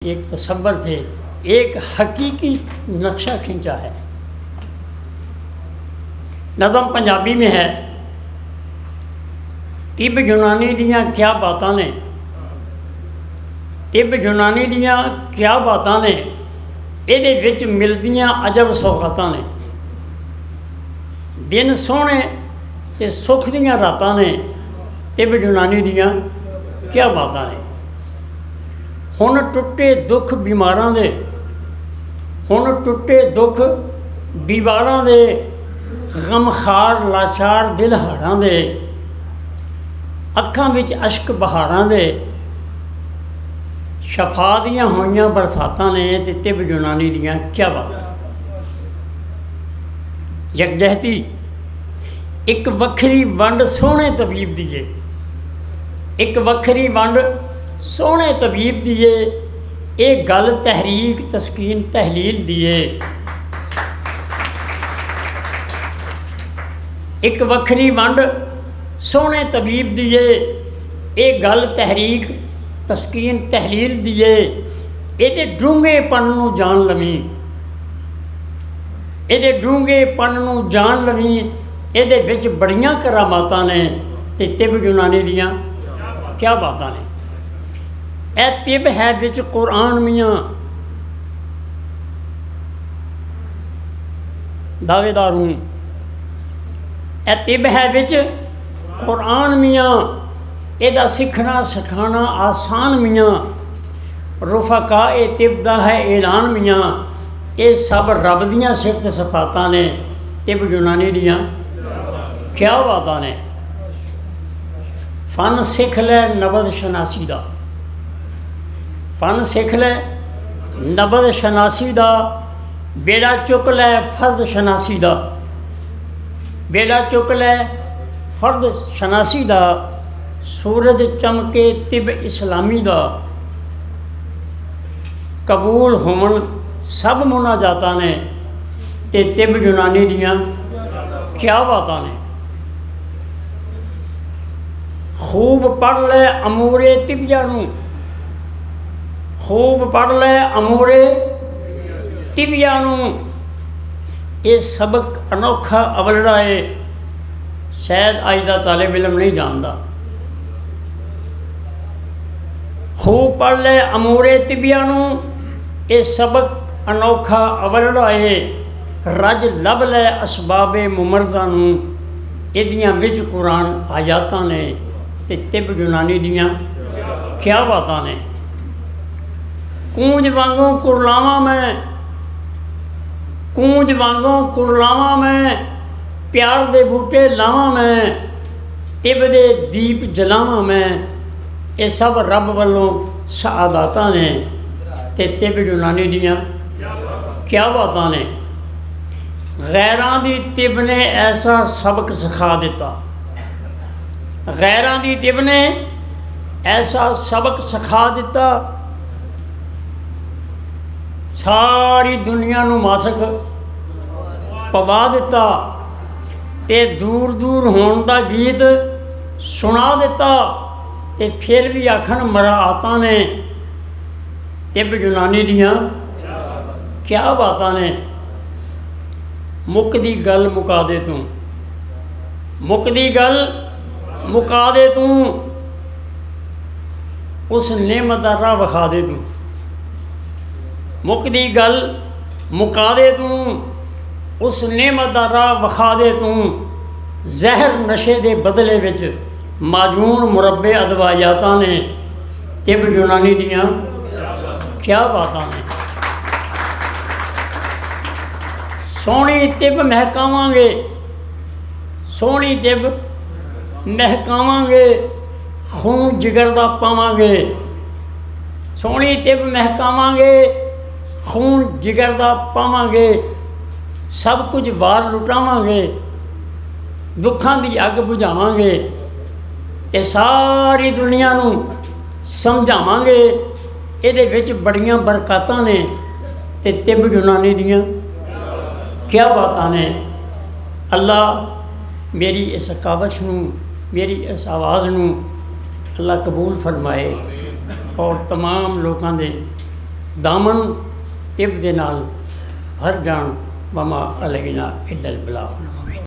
एक तसव्वुर से एक हकीकी नक्शा खींचा है। नज़म पंजाबी में है, तिब यूनानी दियाँ क्या बातां ने, तिब यूनानी दियाँ क्या बातां ने, इहदे विच मिलदियां अजब सौगातां ने। दिन सोहणे ते सुख दियां रातां ने, तिब यूनानी दियां क्या बातां ने। हुण टुटे दुख बीमारां दे, हुण टुटे दुख बीमारां दे, गमखार लाचार दिल हाड़ां दे, अखां विच अश्क बहारां दे, शफा दियां होइयां बरसातां ने, ते तिब यूनानी दियां क्या बातां। यकजहती एक वखरी वंड सोहणे तबीब दी है, एक वखरी वंड सोहणे तबीब दी है, ये गल तहरीक तस्कीन तहलील दी है। एक वखरी वंड सोहणे तबीब दी है, ये गल तहरीक तस्कीन तहलील दी है। इहदे डूंघेपन नूं जान लवीं, इहदे डूंघेपन नूं जान लवीं, इहदे विच बड़ियां करामातां ने, ते तिब यूनानी दियां क्या बातां ने। ए तिब है विच कुरान मियाँ दावेदार हूँ, ए तिब है विच कुरान मियाँ, एदा सीखना सिखाना आसान मियाँ, रुफका ए तिब दा है ऐलान मियाँ, ये सब रब दियां सिफत सिफातां ने, तिब यूनानी दियां क्या बातां ने। फन सिख लै नबद शनासी दा, फन सिख लै नबद शनासी दा, बेड़ा चुक लै फर्द शनासी दा, बेड़ा चुक लै फर्द शनासी दा, सूरज चमके तिब इस्लामी दा, कबूल होवन सब मुनाजातां ने, ते तिब यूनानी दियां क्या बातां ने। खूब पढ़ लै अमूरे तिबिया नूं, खूब पढ़ लै अमूरे तिबिया नूं, ये सबक अनोखा अवलड़ा है, शायद अज दा तालिब इलम नहीं जानता। खूब पढ़ लै अमूरे तिबिया नूं, ये सबक अनोखा अवलड़ा है, रज लभ लै असबाबे मुमरज़ा नूं, इहदियां विच कुरान आयातां ने, ते तिब यूनानी दियां क्या बातां ने। कूंज वांगों कुरलावां मैं, कूंज वांगों कुरलावां मैं, प्यार दे बूटे लावां मैं, तिब दे दीप जलावां मैं, ये सब रब वल्लों सआदातां ने, ते तिब यूनानी दियां क्या बातां ने। गैरां दी तिब ने ऐसा सबक सिखा दिता, गैरां दी तिब ने ऐसा सबक सिखा दिता, सारी दुनिया नूं मासक पवा दिता, ते दूर दूर होण दा गीत सुना दिता, ते फिर भी आखण मराआतां ने, तिब यूनानी दियां क्या बातां ने। मुकदी गल मुका दे तूं, मुकदी गल मुका दे तूं, उस नेमत दा राह विखा दे तूं, मुकदी गल मुका दे तूं, उस नेमत दा राह विखा दे तूं, जहर नशे दे बदले विच माजून मुरब्बे अदवायातां ने, तिब यूनानी दियां क्या बातां ने। सोहनी तिब महकावांगे, सोहनी तिब महकावांगे, खून जिगर दा पावांगे, सोहनी तिब महकावांगे, खून जिगर दा पावांगे, सब कुछ वार लुटावांगे, दुखां दी अग बुझावांगे, ते सारी दुनिया नूं समझावांगे, इहदे विच बड़ियां बरकतां ने, ते तिब यूनानी दियां क्या बातां ने। अल्लाह मेरी इस कावश नूं, मेरी इस आवाज़ नूं अल्लाह कबूल फरमाए, और तमाम लोगों के ਦਾਮਨ ਤਿਬ ਦੇ ਨਾਲ ਭਰ ਜਾਣ ਵਮਾ ਅਲੈਨਾ ਇੱਲਲ ਬਲਾਗ।